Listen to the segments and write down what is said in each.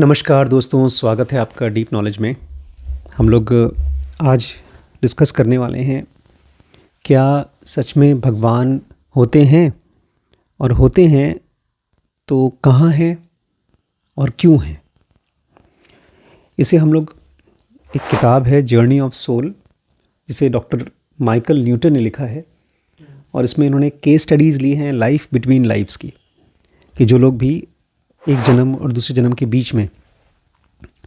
नमस्कार दोस्तों, स्वागत है आपका डीप नॉलेज में। हम लोग आज डिस्कस करने वाले हैं, क्या सच में भगवान होते हैं, और होते हैं तो कहाँ हैं और क्यों हैं। इसे हम लोग, एक किताब है जर्नी ऑफ सोल, जिसे डॉक्टर माइकल न्यूटन ने लिखा है, और इसमें इन्होंने केस स्टडीज़ ली हैं लाइफ बिटवीन लाइफ्स की, कि जो लोग भी एक जन्म और दूसरे जन्म के बीच में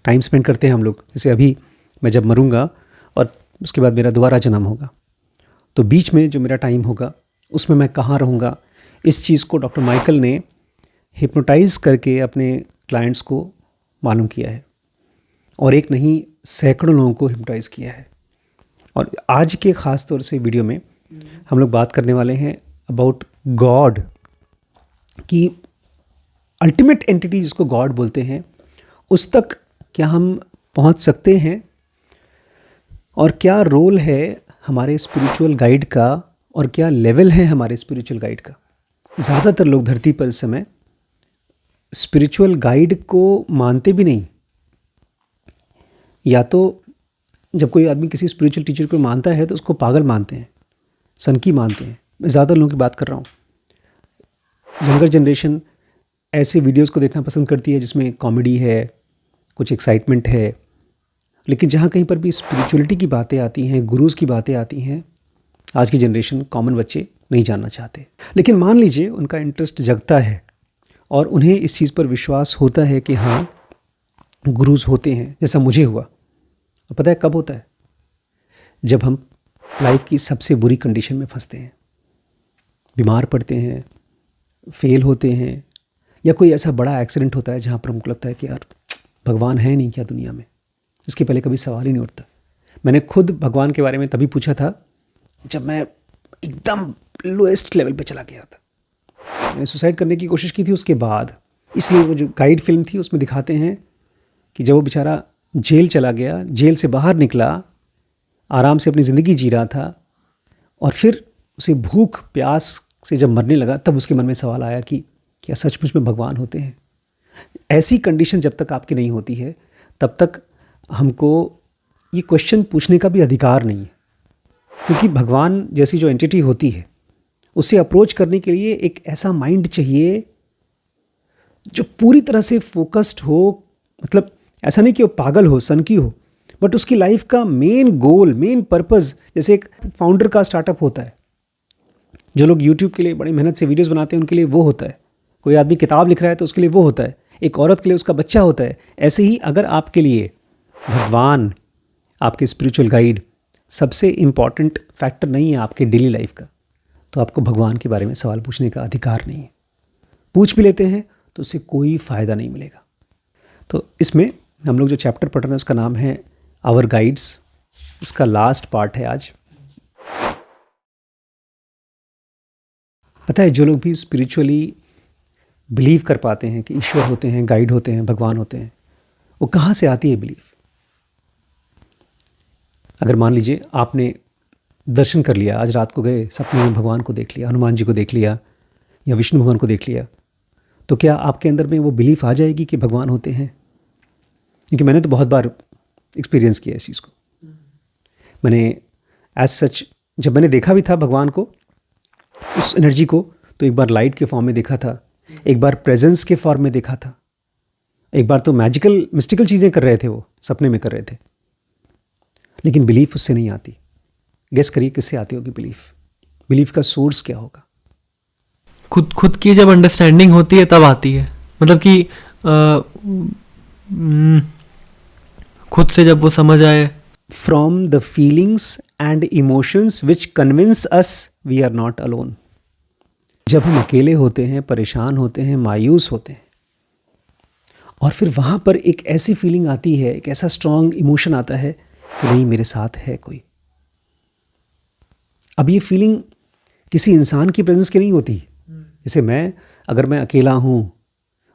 टाइम स्पेंड करते हैं हम लोग, जैसे अभी मैं जब मरूंगा और उसके बाद मेरा दोबारा जन्म होगा, तो बीच में जो मेरा टाइम होगा उसमें मैं कहाँ रहूँगा, इस चीज़ को डॉक्टर माइकल ने हिप्नोटाइज़ करके अपने क्लाइंट्स को मालूम किया है, और एक नहीं सैकड़ों लोगों को हिप्नोटाइज़ किया है। और आज के ख़ास तौर से वीडियो में हम लोग बात करने वाले हैं अबाउट गॉड, कि अल्टीमेट एंटिटी जिसको गॉड बोलते हैं, उस तक क्या हम पहुंच सकते हैं, और क्या रोल है हमारे स्पिरिचुअल गाइड का, और क्या लेवल है हमारे स्पिरिचुअल गाइड का। ज़्यादातर लोग धरती पर इस समय स्पिरिचुअल गाइड को मानते भी नहीं, या तो जब कोई आदमी किसी स्पिरिचुअल टीचर को मानता है तो उसको पागल मानते हैं, सनकी मानते हैं। मैं ज़्यादा लोगों की बात कर रहा हूँ। यंगर जनरेशन ऐसे वीडियोस को देखना पसंद करती है जिसमें कॉमेडी है, कुछ एक्साइटमेंट है, लेकिन जहाँ कहीं पर भी स्पिरिचुअलिटी की बातें आती हैं, गुरुज़ की बातें आती हैं, आज की जनरेशन, कॉमन बच्चे नहीं जानना चाहते। लेकिन मान लीजिए उनका इंटरेस्ट जगता है और उन्हें इस चीज़ पर विश्वास होता है कि हाँ गुरुज़ होते हैं, जैसा मुझे हुआ। और पता है कब होता है? जब हम लाइफ की सबसे बुरी कंडीशन में फंसते हैं, बीमार पड़ते हैं, फेल होते हैं, या कोई ऐसा बड़ा एक्सीडेंट होता है जहाँ पर हमको लगता है कि यार भगवान है नहीं क्या दुनिया में। इसके पहले कभी सवाल ही नहीं उठता। मैंने खुद भगवान के बारे में तभी पूछा था जब मैं एकदम लोएस्ट लेवल पे चला गया था। मैंने सुसाइड करने की कोशिश की थी उसके बाद। इसलिए वो जो गाइड फिल्म थी उसमें दिखाते हैं कि जब वो बेचारा जेल चला गया, जेल से बाहर निकला, आराम से अपनी ज़िंदगी जी रहा था, और फिर उसे भूख प्यास से जब मरने लगा, तब उसके मन में सवाल आया कि क्या सचमुच में भगवान होते हैं। ऐसी कंडीशन जब तक आपकी नहीं होती है, तब तक हमको ये क्वेश्चन पूछने का भी अधिकार नहीं है, क्योंकि भगवान जैसी जो एंटिटी होती है उसे अप्रोच करने के लिए एक ऐसा माइंड चाहिए जो पूरी तरह से फोकस्ड हो। मतलब ऐसा नहीं कि वो पागल हो, सनकी हो, बट उसकी लाइफ का मेन गोल, मेन पर्पस, जैसे एक फाउंडर का स्टार्टअप होता है, जो लोग यूट्यूब के लिए बड़ी मेहनत से वीडियोस बनाते हैं उनके लिए वो होता है, कोई आदमी किताब लिख रहा है तो उसके लिए वो होता है, एक औरत के लिए उसका बच्चा होता है। ऐसे ही अगर आपके लिए भगवान, आपके स्पिरिचुअल गाइड सबसे इम्पॉर्टेंट फैक्टर नहीं है आपके डेली लाइफ का, तो आपको भगवान के बारे में सवाल पूछने का अधिकार नहीं है। पूछ भी लेते हैं तो उससे कोई फ़ायदा नहीं मिलेगा। तो इसमें हम लोग जो चैप्टर पढ़ रहे हैं उसका नाम है आवर गाइड्स। इसका लास्ट पार्ट है आज। पता है, जो लोग भी स्पिरिचुअली बिलीव कर पाते हैं कि ईश्वर होते हैं, गाइड होते हैं, भगवान होते हैं, वो कहाँ से आती है बिलीफ? अगर मान लीजिए आपने दर्शन कर लिया, आज रात को गए, सपने में भगवान को देख लिया, हनुमान जी को देख लिया, या विष्णु भगवान को देख लिया, तो क्या आपके अंदर में वो बिलीफ आ जाएगी कि भगवान होते हैं? क्योंकि मैंने तो बहुत बार एक्सपीरियंस किया इस चीज़ को। मैंने एज सच जब मैंने देखा भी था भगवान को, उस एनर्जी को, तो एक बार लाइट के फॉर्म में देखा था, एक बार प्रेजेंस के फॉर्म में देखा था, एक बार तो मैजिकल मिस्टिकल चीज़ें कर रहे थे, वो सपने में कर रहे थे। लेकिन बिलीफ उससे नहीं आती। गेस करिए किससे आती होगी बिलीफ? बिलीफ का सोर्स क्या होगा? खुद की जब अंडरस्टैंडिंग होती है तब आती है। मतलब कि खुद से जब वो समझ आए। From the feelings and emotions which convince us we are not alone. जब हम अकेले होते हैं, परेशान होते हैं, मायूस होते हैं, और फिर वहाँ पर एक ऐसी फीलिंग आती है, एक ऐसा स्ट्रॉन्ग इमोशन आता है कि नहीं, मेरे साथ है कोई। अब ये फीलिंग किसी इंसान की प्रेजेंस की नहीं होती। जैसे अगर मैं अकेला हूँ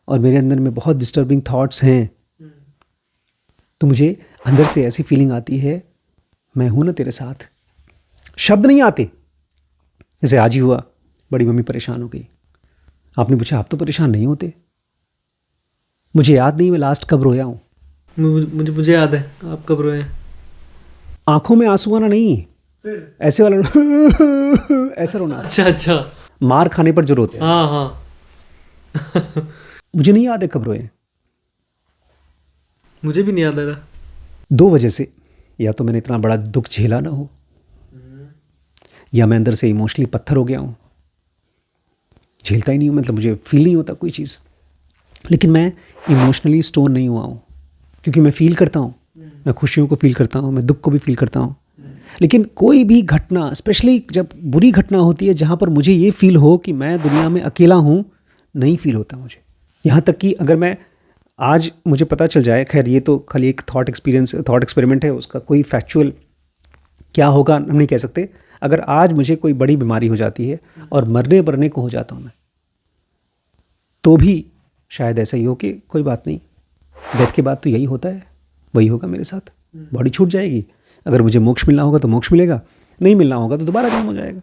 और मेरे अंदर में बहुत डिस्टर्बिंग थॉट्स हैं, तो मुझे अंदर से ऐसी फीलिंग आती है, मैं हूँ ना तेरे साथ। शब्द नहीं आते। जैसे आज ही हुआ, बड़ी मम्मी परेशान हो गई। आपने पूछा आप तो परेशान नहीं होते? मुझे याद नहीं मैं लास्ट कब रोया हूँ। मुझे याद है आप कब रोए हैं। आंखों में आंसू आना नहीं, फिर ऐसे वाला ऐसा रोना, अच्छा मार खाने पर जो रोते हैं। हाँ मुझे नहीं याद है कब रोए। मुझे भी नहीं याद आ रहा। दो वजह से, या तो मैंने इतना बड़ा दुख झेला ना हो, या मैं अंदर से इमोशनली पत्थर हो गया हूँ, झेलता ही नहीं हूँ, मतलब मुझे फील नहीं होता कोई चीज़। लेकिन मैं इमोशनली स्टोन नहीं हुआ हूँ, क्योंकि मैं फील करता हूँ, मैं खुशियों को फील करता हूँ, मैं दुख को भी फील करता हूँ। लेकिन कोई भी घटना, स्पेशली जब बुरी घटना होती है जहाँ पर मुझे ये फील हो कि मैं दुनिया में अकेला हूँ, नहीं फील होता मुझे। यहाँ तक कि अगर मैं आज मुझे पता चल जाए, खैर ये तो खाली एक थॉट एक्सपेरिमेंट है, उसका कोई फैक्चुअल क्या होगा हम नहीं कह सकते। अगर आज मुझे कोई बड़ी बीमारी हो जाती है और मरने को हो जाता हूँ मैं, तो भी शायद ऐसा ही हो कि कोई बात नहीं, डेथ के बाद तो यही होता है, वही होगा मेरे साथ, बॉडी छूट जाएगी। अगर मुझे मोक्ष मिलना होगा तो मोक्ष मिलेगा, नहीं मिलना होगा तो दोबारा जन्म हो जाएगा।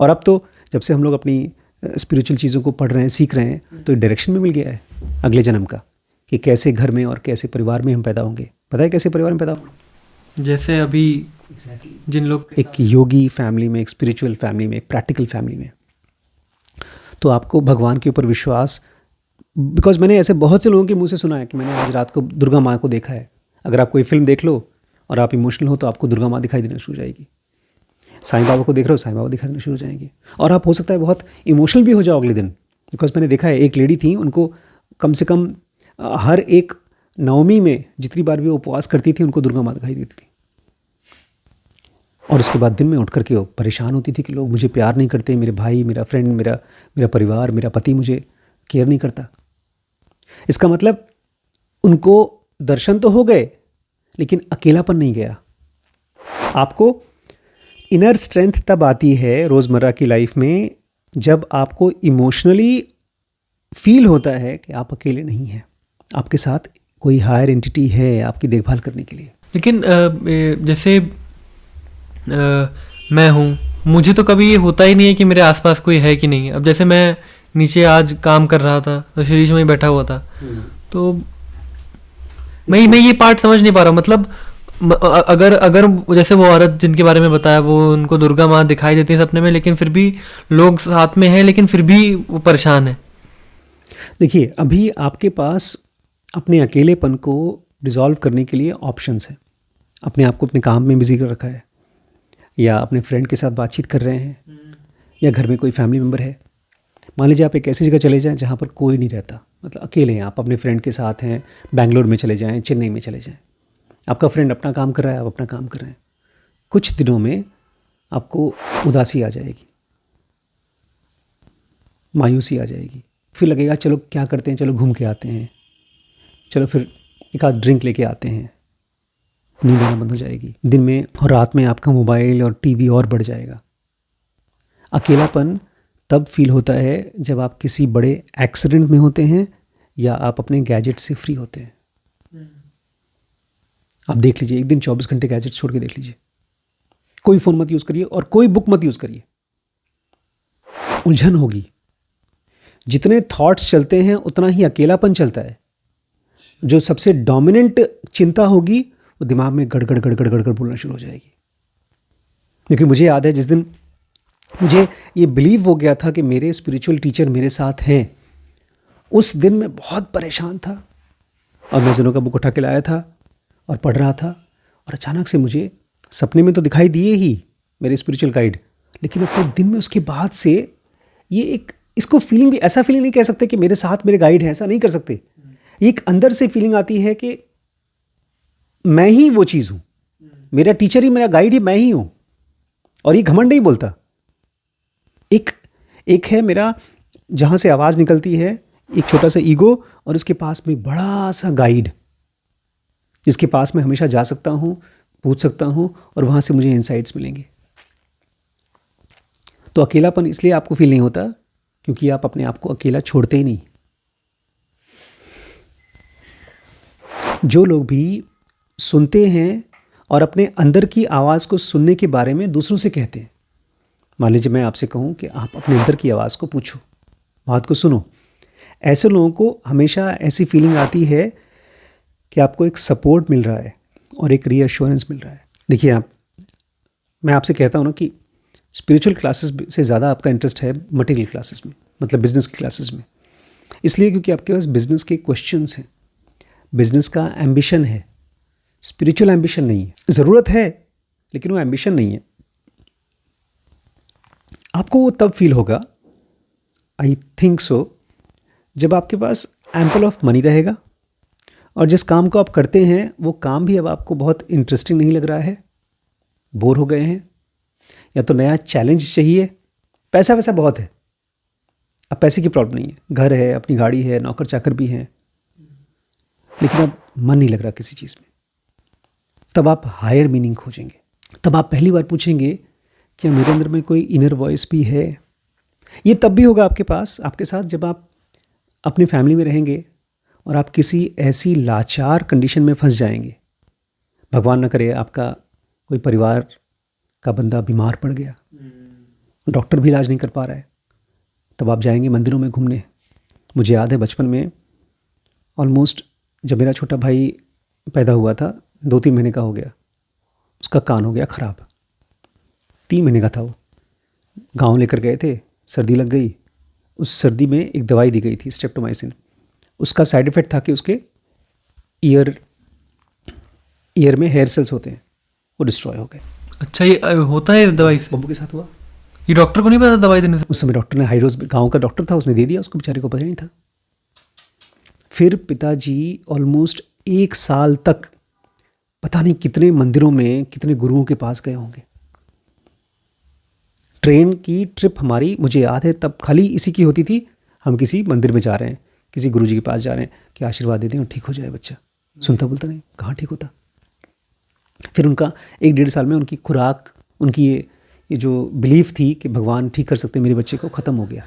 और अब तो जब से हम लोग अपनी स्पिरिचुअल चीज़ों को पढ़ रहे हैं, सीख रहे हैं, तो एक डायरेक्शन में मिल गया है अगले जन्म का, कि कैसे घर में और कैसे परिवार में हम पैदा होंगे। पता है कैसे परिवार में पैदा होंगे? जैसे अभी जिन लोग एक योगी फैमिली में, एक स्पिरिचुअल फैमिली में, एक प्रैक्टिकल फैमिली में। तो आपको भगवान के ऊपर विश्वास, बिकॉज मैंने ऐसे बहुत से लोगों के मुंह से सुना है कि मैंने आज रात को दुर्गा माँ को देखा है। अगर आप कोई फिल्म देख लो और आप इमोशनल हो तो आपको दुर्गा माँ दिखाई देना शुरू हो जाएगी। साईं बाबा को देख रहे हो, साईं बाबा दिखाई देना शुरू हो जाएंगे। और आप हो सकता है बहुत इमोशनल भी हो जाओ अगले दिन, बिकॉज मैंने देखा है एक लेडी थी, उनको कम से कम हर एक नवमी में जितनी बार भी वो उपवास करती थी, उनको दुर्गा माँ दिखाई देती थी। और उसके बाद दिन में उठ करके वो परेशान होती थी कि लोग मुझे प्यार नहीं करते, मेरे भाई, मेरा फ्रेंड, मेरा परिवार, मेरा पति मुझे केयर नहीं करता। इसका मतलब उनको दर्शन तो हो गए, लेकिन अकेलापन नहीं गया। आपको इनर स्ट्रेंथ तब आती है रोज़मर्रा की लाइफ में जब आपको इमोशनली फील होता है कि आप अकेले नहीं हैं, आपके साथ कोई हायर एंटिटी है आपकी देखभाल करने के लिए। लेकिन जैसे मैं हूँ, मुझे तो कभी ये होता ही नहीं है कि मेरे आसपास कोई है कि नहीं। अब जैसे मैं नीचे आज काम कर रहा था तो शिरीष में बैठा हुआ था, तो मैं ये पार्ट समझ नहीं पा रहा हूँ। मतलब अगर जैसे वो औरत जिनके बारे में बताया, वो उनको दुर्गा माँ दिखाई देती है सपने में, लेकिन फिर भी लोग साथ में हैं, लेकिन फिर भी वो परेशान है। देखिए, अभी आपके पास अपने अकेलेपन को डिसॉल्व करने के लिए ऑप्शंस हैं। अपने आप को अपने काम में बिजी कर रखा है, या अपने फ्रेंड के साथ बातचीत कर रहे हैं, या घर में कोई फैमिली मेम्बर है। मान लीजिए आप एक ऐसी जगह चले जाएं जहाँ पर कोई नहीं रहता, मतलब अकेले हैं, आप अपने फ्रेंड के साथ हैं, बैंगलोर में चले जाएं, चेन्नई में चले जाएं, आपका फ्रेंड अपना काम कर रहा है, आप अपना काम कर रहे हैं। कुछ दिनों में आपको उदासी आ जाएगी, मायूसी आ जाएगी, फिर लगेगा चलो क्या करते हैं, चलो घूम के आते हैं, चलो फिर एक आध ड्रिंक लेके आते हैं। नींद आना बंद हो जाएगी। दिन में और रात में आपका मोबाइल और टीवी और बढ़ जाएगा। अकेलापन तब फील होता है जब आप किसी बड़े एक्सीडेंट में होते हैं या आप अपने गैजेट से फ्री होते हैं। आप देख लीजिए, एक दिन 24 घंटे गैजेट छोड़ के देख लीजिए, कोई फ़ोन मत यूज़ करिए और कोई बुक मत यूज़ करिए। उलझन होगी, जितने थॉट्स चलते हैं उतना ही अकेलापन चलता है। जो सबसे डोमिनेंट चिंता होगी वो दिमाग में गड़गड़ गड़गड़ गड़गड़ बोलना शुरू हो जाएगी। क्योंकि मुझे याद है जिस दिन मुझे ये बिलीव हो गया था कि मेरे स्पिरिचुअल टीचर मेरे साथ हैं, उस दिन मैं बहुत परेशान था और मैं जनों का बुक उठा के लाया था और पढ़ रहा था, और अचानक से मुझे सपने में तो दिखाई दिए ही मेरे स्पिरिचुअल गाइड, लेकिन अपने दिन में उसके बाद से ये एक, इसको फीलिंग भी, ऐसा फीलिंग नहीं कह सकते कि मेरे साथ मेरे गाइड हैं, ऐसा नहीं कर सकते। एक अंदर से फीलिंग आती है कि मैं ही वो चीज़ हूँ, मेरा टीचर ही मेरा गाइड ही मैं ही हूँ, और ये घमंड नहीं बोलता। एक है मेरा, जहाँ से आवाज़ निकलती है, एक छोटा सा ईगो, और उसके पास में बड़ा सा गाइड, जिसके पास मैं हमेशा जा सकता हूँ, पूछ सकता हूँ, और वहाँ से मुझे इनसाइट्स मिलेंगे। तो अकेलापन इसलिए आपको फील नहीं होता क्योंकि आप अपने आप को अकेला छोड़ते ही नहीं। जो लोग भी सुनते हैं और अपने अंदर की आवाज़ को सुनने के बारे में दूसरों से कहते हैं, मान लीजिए मैं आपसे कहूँ कि आप अपने अंदर की आवाज़ को पूछो, बात को सुनो, ऐसे लोगों को हमेशा ऐसी फीलिंग आती है कि आपको एक सपोर्ट मिल रहा है और एक रीअश्योरेंस मिल रहा है। देखिए मैं आपसे कहता हूँ ना कि स्पिरिचुअल क्लासेस से ज़्यादा आपका इंटरेस्ट है मटेरियल क्लासेस में, मतलब बिजनेस की क्लासेस में। इसलिए क्योंकि आपके पास बिजनेस के क्वेश्चंस हैं, बिजनेस का एम्बिशन है, स्पिरिचुअल एम्बिशन नहीं है। ज़रूरत है लेकिन वो एम्बिशन नहीं है। आपको वो तब फील होगा, आई थिंक सो, जब आपके पास एम्पल ऑफ मनी रहेगा और जिस काम को आप करते हैं वो काम भी अब आपको बहुत इंटरेस्टिंग नहीं लग रहा है, बोर हो गए हैं, या तो नया चैलेंज चाहिए। पैसा वैसा बहुत है, अब पैसे की प्रॉब्लम नहीं है, घर है, अपनी गाड़ी है, नौकर चाकर भी हैं, लेकिन अब मन नहीं लग रहा किसी चीज़ में। तब आप हायर मीनिंग खोजेंगे। तब आप पहली बार पूछेंगे क्या मेरे अंदर में कोई इनर वॉइस भी है। ये तब भी होगा आपके पास, आपके साथ, जब आप अपनी फैमिली में रहेंगे और आप किसी ऐसी लाचार कंडीशन में फंस जाएंगे, भगवान न करे आपका कोई परिवार का बंदा बीमार पड़ गया, डॉक्टर भी इलाज नहीं कर पा रहा है, तब आप जाएंगे मंदिरों में घूमने। मुझे याद है बचपन में ऑलमोस्ट जब मेरा छोटा भाई पैदा हुआ था, 2-3 महीने का हो गया, उसका कान हो गया ख़राब। 3 महीने का था वो, गांव लेकर गए थे, सर्दी लग गई। उस सर्दी में एक दवाई दी गई थी स्ट्रेप्टोमाइसिन। उसका साइड इफ़ेक्ट था कि उसके ईयर में हेयर सेल्स होते हैं, वो डिस्ट्रॉय हो गए। अच्छा, ये होता है इस दवाई से? बब्बू के साथ हुआ। ये डॉक्टर को नहीं पता दवाई देने से? उस समय डॉक्टर ने, हाई डोज, गाँव का डॉक्टर था, उसने दे दिया, उसको बेचारे को पता नहीं था। फिर पिताजी ऑलमोस्ट 1 साल तक पता नहीं कितने मंदिरों में, कितने गुरुओं के पास गए होंगे। ट्रेन की ट्रिप हमारी, मुझे याद है, तब खाली इसी की होती थी, हम किसी मंदिर में जा रहे हैं, किसी गुरुजी के पास जा रहे हैं कि आशीर्वाद दे दें और ठीक हो जाए बच्चा। सुनता बोलता नहीं, कहाँ ठीक होता। फिर उनका 1-1.5 साल में उनकी खुराक, उनकी ये जो बिलीफ थी कि भगवान ठीक कर सकते मेरे बच्चे को, ख़त्म हो गया।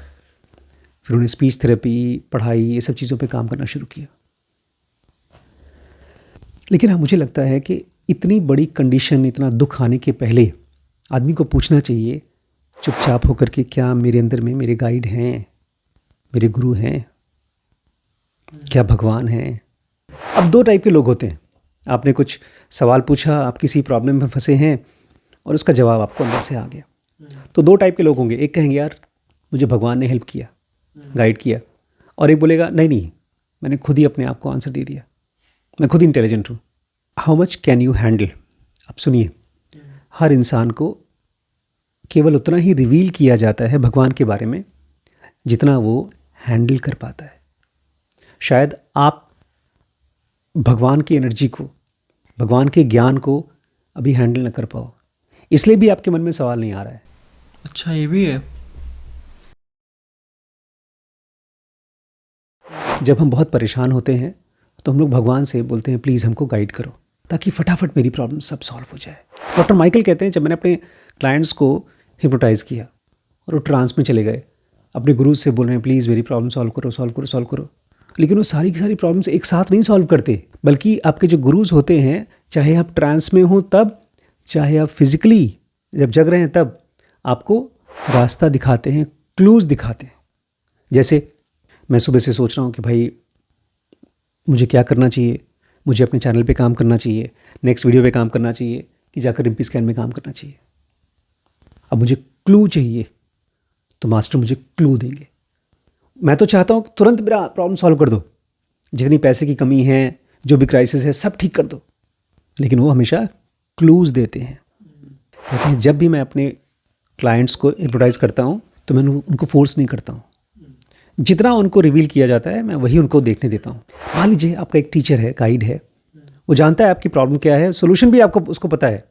फिर उन्हें स्पीच थेरेपी, पढ़ाई, ये सब चीज़ों पे काम करना शुरू किया। लेकिन हाँ, मुझे लगता है कि इतनी बड़ी कंडीशन, इतना दुख आने के पहले आदमी को पूछना चाहिए चुपचाप होकर के, क्या मेरे अंदर में मेरे गाइड हैं, मेरे गुरु हैं, क्या भगवान हैं। अब 2 टाइप के लोग होते हैं। आपने कुछ सवाल पूछा, आप किसी प्रॉब्लम में फंसे हैं और उसका जवाब आपको अंदर से आ गया। तो 2 टाइप के लोग होंगे। एक कहेंगे यार मुझे भगवान ने हेल्प किया, गाइड किया, और एक बोलेगा नहीं, मैंने खुद ही अपने आप को आंसर दे दिया, मैं खुद इंटेलिजेंट हूँ। How much can you handle. अब सुनिए, हर इंसान को केवल उतना ही रिवील किया जाता है भगवान के बारे में जितना वो हैंडल कर पाता है। शायद आप भगवान की एनर्जी को, भगवान के ज्ञान को अभी हैंडल न कर पाओ, इसलिए भी आपके मन में सवाल नहीं आ रहा है। अच्छा, ये भी है। जब हम बहुत परेशान होते हैं तो हम लोग भगवान से बोलते हैं प्लीज़ हमको गाइड करो, ताकि फटाफट मेरी प्रॉब्लम सब सॉल्व हो जाए। डॉक्टर माइकल कहते हैं, जब मैंने अपने क्लाइंट्स को हिप्नोटाइज़ किया और वो ट्रांस में चले गए, अपने गुरु से बोल रहे हैं प्लीज़ मेरी प्रॉब्लम सॉल्व करो, सॉल्व करो, सॉल्व करो, लेकिन वो सारी की सारी प्रॉब्लम्स एक साथ नहीं सॉल्व करते, बल्कि आपके जो गुरुज होते हैं, चाहे आप ट्रांस में हो तब, चाहे आप फिजिकली जब जग रहे हैं तब, आपको रास्ता दिखाते हैं, क्लूज़ दिखाते हैं। जैसे मैं सुबह से सोच रहा हूँ कि भाई मुझे क्या करना चाहिए, मुझे अपने चैनल पे काम करना चाहिए, नेक्स्ट वीडियो पे काम करना चाहिए, कि जाकर रिम्पी स्कैन में काम करना चाहिए। अब मुझे क्लू चाहिए, तो मास्टर मुझे क्लू देंगे। मैं तो चाहता हूँ तुरंत मेरा प्रॉब्लम सॉल्व कर दो, जितनी पैसे की कमी है, जो भी क्राइसिस है, सब ठीक कर दो, लेकिन वो हमेशा क्लूज़ देते हैं। कहते हैं जब भी मैं अपने क्लाइंट्स को एडवर्टाइज़ करता हूँ तो मैं उनको फोर्स नहीं करता हूँ, जितना उनको रिवील किया जाता है मैं वही उनको देखने देता हूँ। मान लीजिए आपका एक टीचर है, गाइड है, वो जानता है आपकी प्रॉब्लम क्या है, सोल्यूशन भी आपको उसको पता है,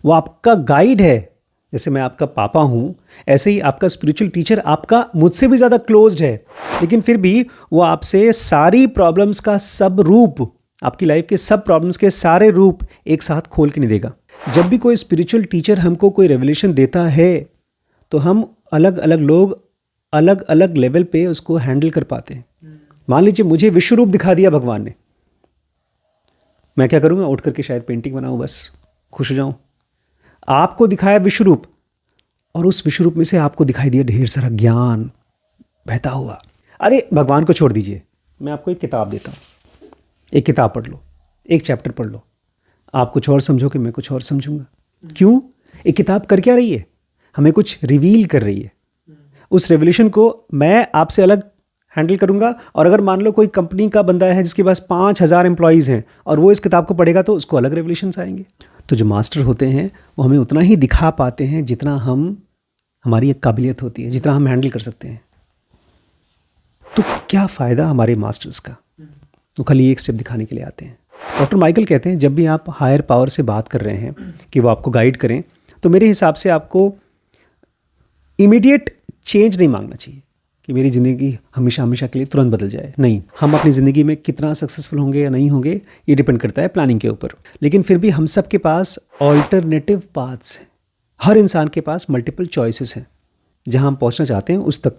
वो आपका गाइड है। जैसे मैं आपका पापा हूँ, ऐसे ही आपका स्पिरिचुअल टीचर आपका मुझसे भी ज़्यादा क्लोज्ड है, लेकिन फिर भी वो आपसे सारी प्रॉब्लम्स का सब रूप, आपकी लाइफ के सब प्रॉब्लम्स के सारे रूप एक साथ खोल के नहीं देगा। जब भी कोई स्पिरिचुअल टीचर हमको कोई रेवलेशन देता है तो हम अलग अलग लोग अलग अलग लेवल पे उसको हैंडल कर पाते हैं। मान लीजिए मुझे विश्व रूप दिखा दिया भगवान ने, मैं क्या करूँगा, उठ करके शायद पेंटिंग बनाऊँ, बस खुश हो जाऊँ। आपको दिखाया विश्व रूप, और उस विश्व रूप में से आपको दिखाई दिया ढेर सारा ज्ञान बहता हुआ। अरे भगवान को छोड़ दीजिए, मैं आपको एक किताब देता हूँ, एक किताब पढ़ लो, एक चैप्टर पढ़ लो, आप कुछ और समझोगे, मैं कुछ और समझूंगा। क्यों? एक किताब कर क्या रही है? हमें कुछ रिवील कर रही है। उस रेवोल्यूशन को मैं आपसे अलग हैंडल करूंगा, और अगर मान लो कोई कंपनी का बंदा है जिसके पास 5,000 एम्प्लॉयज़ हैं और वो इस किताब को पढ़ेगा तो उसको अलग रेवोल्यूशंस आएंगे। तो जो मास्टर होते हैं वो हमें उतना ही दिखा पाते हैं जितना हमारी एक काबिलियत होती है, जितना हम हैंडल कर सकते हैं। तो क्या फ़ायदा हमारे मास्टर्स का? वो खाली एक स्टेप दिखाने के लिए आते हैं। डॉक्टर माइकल कहते हैं जब भी आप हायर पावर से बात कर रहे हैं कि वो आपको गाइड करें, तो मेरे हिसाब से आपको इमीडिएट चेंज नहीं मांगना चाहिए कि मेरी ज़िंदगी हमेशा हमेशा के लिए तुरंत बदल जाए। नहीं, हम अपनी ज़िंदगी में कितना सक्सेसफुल होंगे या नहीं होंगे ये डिपेंड करता है प्लानिंग के ऊपर। लेकिन फिर भी हम सब के पास ऑल्टरनेटिव पाथ्स हैं। हर इंसान के पास मल्टीपल चॉइसेस हैं। जहां हम पहुंचना चाहते हैं उस तक।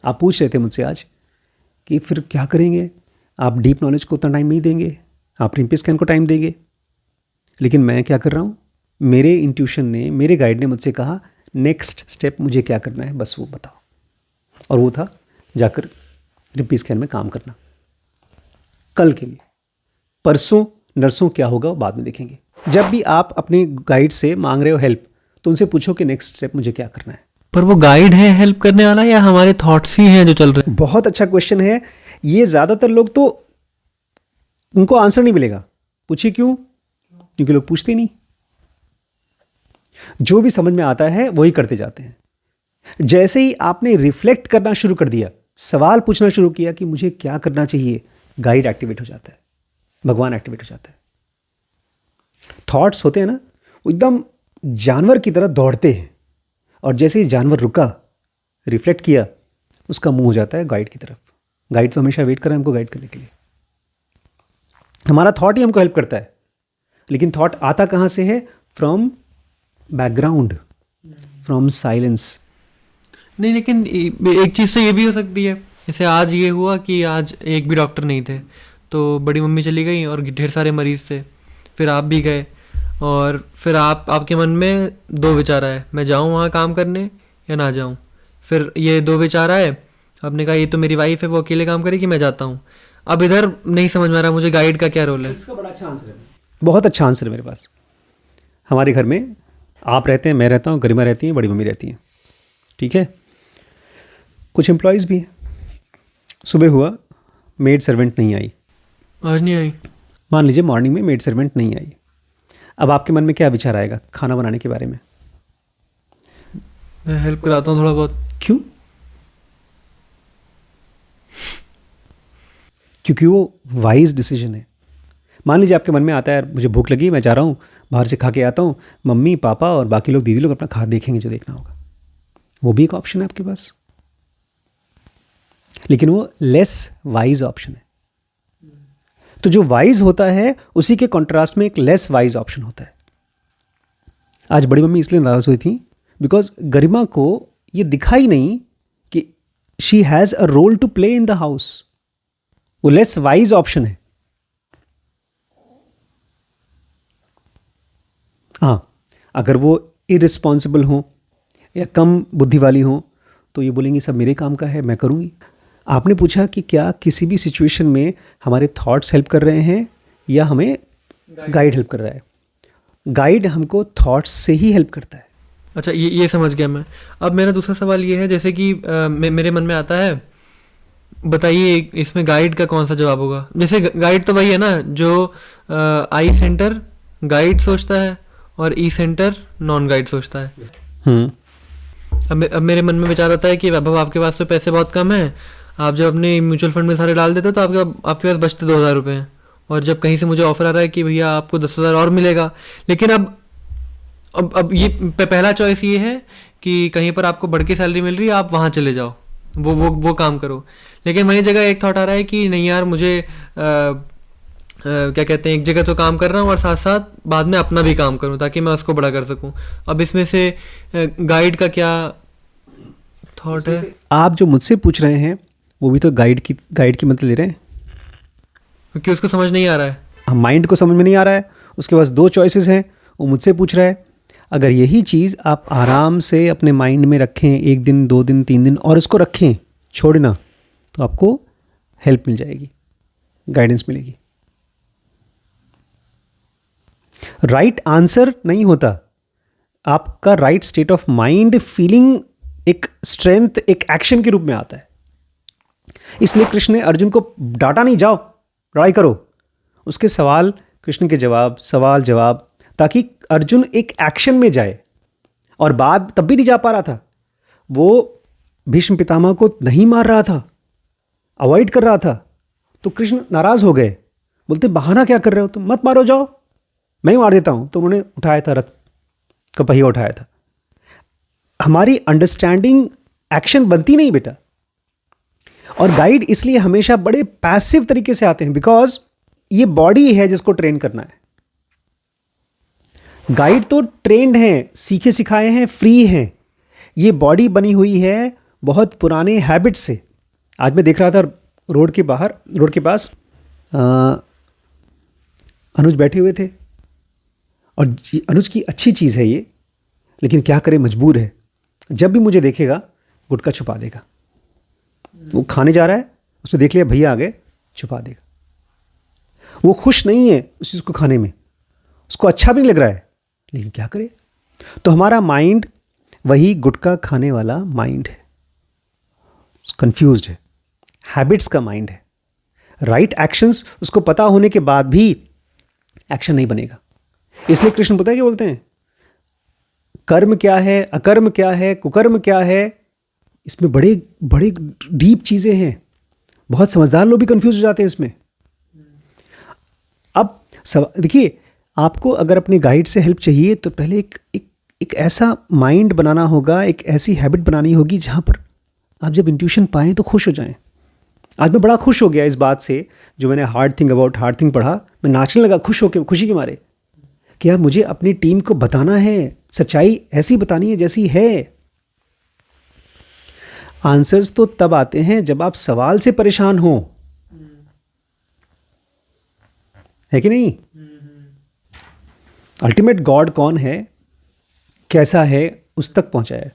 आप पूछ रहे थे मुझसे आज कि फिर क्या करेंगे? आप डीप नॉलेज को उतना टाइम नहीं देंगे, आप रिम्पी स्कैन को टाइम देंगे। लेकिन मैं क्या कर रहा हूँ, मेरे इंट्यूशन ने, मेरे गाइड ने मुझसे कहा नेक्स्ट स्टेप मुझे क्या करना है, बस वो बताओ। और वो था जाकर रिम्पी स्कैन में काम करना। कल के लिए, परसों नर्सों क्या होगा वो बाद में देखेंगे। जब भी आप अपने गाइड से मांग रहे हो हेल्प, तो उनसे पूछो कि नेक्स्ट स्टेप मुझे क्या करना है। पर वो गाइड है हेल्प करने वाला या हमारे थॉट्स ही हैं जो चल रहे हैं? बहुत अच्छा क्वेश्चन है ये। ज़्यादातर लोग तो उनको आंसर नहीं मिलेगा। पूछिए क्यों? क्योंकि लोग पूछते ही नहीं। जो भी समझ में आता है वही करते जाते हैं। जैसे ही आपने रिफ्लेक्ट करना शुरू कर दिया, सवाल पूछना शुरू किया कि मुझे क्या करना चाहिए, गाइड एक्टिवेट हो जाता है, भगवान एक्टिवेट हो जाता है। थॉट्स होते हैं ना, वो एकदम जानवर की तरह दौड़ते हैं, और जैसे ही जानवर रुका, रिफ्लेक्ट किया, उसका मुंह हो जाता है गाइड की तरफ। गाइड तो हमेशा वेट कर रहा है हमको गाइड करने के लिए। हमारा थॉट ही हमको हेल्प करता है, लेकिन थॉट आता कहाँ से है? From background, from silence. नहीं, लेकिन एक चीज़ तो ये भी हो सकती है, जैसे आज ये हुआ कि आज एक भी डॉक्टर नहीं थे, तो बड़ी मम्मी चली गई और ढेर सारे मरीज़ थे, फिर आप भी गए, और फिर आपके मन में दो विचार आए, मैं जाऊँ वहाँ काम करने या ना जाऊँ। फिर ये दो विचार आए, आपने कहा ये तो मेरी वाइफ है, वो अकेले काम करेगी, मैं जाता हूँ। अब इधर नहीं समझ में आ रहा मुझे गाइड का क्या रोल है। इसका बड़ा अच्छा आंसर है, बहुत अच्छा आंसर है मेरे पास। हमारे घर में आप रहते हैं, मैं रहता हूँ, गरिमा रहती है, बड़ी मम्मी रहती हैं, ठीक है। कुछ एम्प्लॉयज़ भी हैं। सुबह हुआ, मेड सर्वेंट नहीं आई। आज नहीं आई? मान लीजिए मॉर्निंग में मेड सर्वेंट नहीं आई। अब आपके मन में क्या विचार आएगा खाना बनाने के बारे में? मैं हेल्प कराता हूँ थोड़ा बहुत। क्यों? क्योंकि वो वाइज डिसीजन है। मान लीजिए आपके मन में आता है मुझे भूख लगी, मैं जा रहा हूँ बाहर से खा के आता हूँ, मम्मी पापा और बाकी लोग, दीदी लोग अपना खा देखेंगे जो देखना होगा। वो भी एक ऑप्शन है आपके पास, लेकिन वो लेस वाइज ऑप्शन है। तो जो वाइज होता है उसी के कॉन्ट्रास्ट में एक लेस वाइज ऑप्शन होता है। आज बड़ी मम्मी इसलिए नाराज हुई थी बिकॉज गरिमा को ये दिखा ही नहीं कि she has a role to play in the house. वो लेस वाइज ऑप्शन है। हाँ, अगर वो इरिस्पॉन्सिबल हों या कम बुद्धि वाली हों तो ये बोलेंगी सब मेरे काम का है, मैं करूँगी। आपने पूछा कि क्या किसी भी सिचुएशन में हमारे थॉट्स हेल्प कर रहे हैं या हमें गाइड हेल्प कर रहा है? गाइड हमको थॉट्स से ही हेल्प करता है। अच्छा, ये समझ गया मैं। अब मेरा दूसरा सवाल ये है, जैसे कि मेरे मन में आता है, बताइए इसमें गाइड का कौन सा जवाब होगा? जैसे गाइड तो वही है ना जो आई सेंटर गाइड सोचता है और ई सेंटर नॉन गाइड सोचता है। अब मेरे मन में विचार आता है कि वैभव आपके पास तो पैसे बहुत कम हैं, आप जब अपने म्यूचुअल फंड में सारे डाल देते हो तो आपके पास बचते 2,000 रुपये हैं, और जब कहीं से मुझे ऑफर आ रहा है कि भैया आपको 10,000 और मिलेगा, लेकिन अब ये पहला चॉइस ये है कि कहीं पर आपको बढ़ के सैलरी मिल रही है, आप वहाँ चले जाओ, वो काम करो। लेकिन वही जगह एक थॉट आ रहा है कि नहीं यार, मुझे क्या कहते हैं, एक जगह तो काम कर रहा हूँ और साथ साथ बाद में अपना भी काम करूँ ताकि मैं उसको बड़ा कर सकूँ। अब इसमें से गाइड का क्या थॉट है? आप जो मुझसे पूछ रहे हैं वो भी तो गाइड की मदद ले रहे हैं, क्योंकि उसको समझ नहीं आ रहा है। हम माइंड को समझ में नहीं आ रहा है, उसके पास 2 चॉइसेस हैं, वो मुझसे पूछ रहा है। अगर यही चीज़ आप आराम से अपने माइंड में रखें 1 दिन 2 दिन 3 दिन और उसको रखें, छोड़ना, तो आपको हेल्प मिल जाएगी, गाइडेंस मिलेगी। राइट आंसर नहीं होता, आपका right state of mind, feeling, एक स्ट्रेंथ, एक एक्शन के रूप में आता है। इसलिए कृष्ण ने अर्जुन को डांटा नहीं, जाओ लड़ाई करो। उसके सवाल, कृष्ण के जवाब, सवाल जवाब, ताकि अर्जुन एक एक्शन में जाए। और बाद तब भी नहीं जा पा रहा था, वो भीष्म पितामह को नहीं मार रहा था, अवॉइड कर रहा था। तो कृष्ण नाराज हो गए, बोलते बहाना क्या कर रहे हो तुम, मत मारो, जाओ मैं ही मार देता हूं। तो उन्होंने उठाया था, रथ का पहिया उठाया था। हमारी अंडरस्टैंडिंग एक्शन बनती नहीं बेटा। और गाइड इसलिए हमेशा बड़े पैसिव तरीके से आते हैं, बिकॉज ये बॉडी है जिसको ट्रेन करना है। गाइड तो ट्रेंड हैं, सीखे सिखाए हैं, फ्री हैं। ये बॉडी बनी हुई है बहुत पुराने हैबिट से। आज मैं देख रहा था रोड के बाहर, रोड के पास अनुज बैठे हुए थे, और अनुज की अच्छी चीज़ है ये, लेकिन क्या करे, मजबूर है। जब भी मुझे देखेगा गुटखा छुपा देगा। वो खाने जा रहा है, उसने देख लिया भैया आ गए, छुपा देगा। वो खुश नहीं है उस चीज़ को खाने में, उसको अच्छा भी नहीं लग रहा है, लेकिन क्या करे। तो हमारा माइंड वही गुटखा खाने वाला माइंड है, कंफ्यूज्ड है, हैबिट्स का माइंड है। राइट एक्शंस उसको पता होने के बाद भी एक्शन नहीं बनेगा। इसलिए कृष्ण पता है क्या बोलते हैं, कर्म क्या है, अकर्म क्या है, कुकर्म क्या है, इसमें बड़े बड़े डीप चीज़ें हैं। बहुत समझदार लोग भी कंफ्यूज हो जाते हैं इसमें। अब देखिए, आपको अगर अपने गाइड से हेल्प चाहिए तो पहले एक ऐसा माइंड बनाना होगा, एक ऐसी हैबिट बनानी होगी जहाँ पर आप जब इंट्यूशन पाएँ तो खुश हो जाएं। आज मैं बड़ा खुश हो गया इस बात से, जो मैंने hard thing about hard thing पढ़ा, मैं नाचने लगा खुशी के मारे, कि यार मुझे अपनी टीम को बताना है, सच्चाई ऐसी बतानी है जैसी है। आंसर्स तो तब आते हैं जब आप सवाल से परेशान हो, है कि नहीं। अल्टीमेट गॉड कौन है, कैसा है, उस तक पहुंचा है।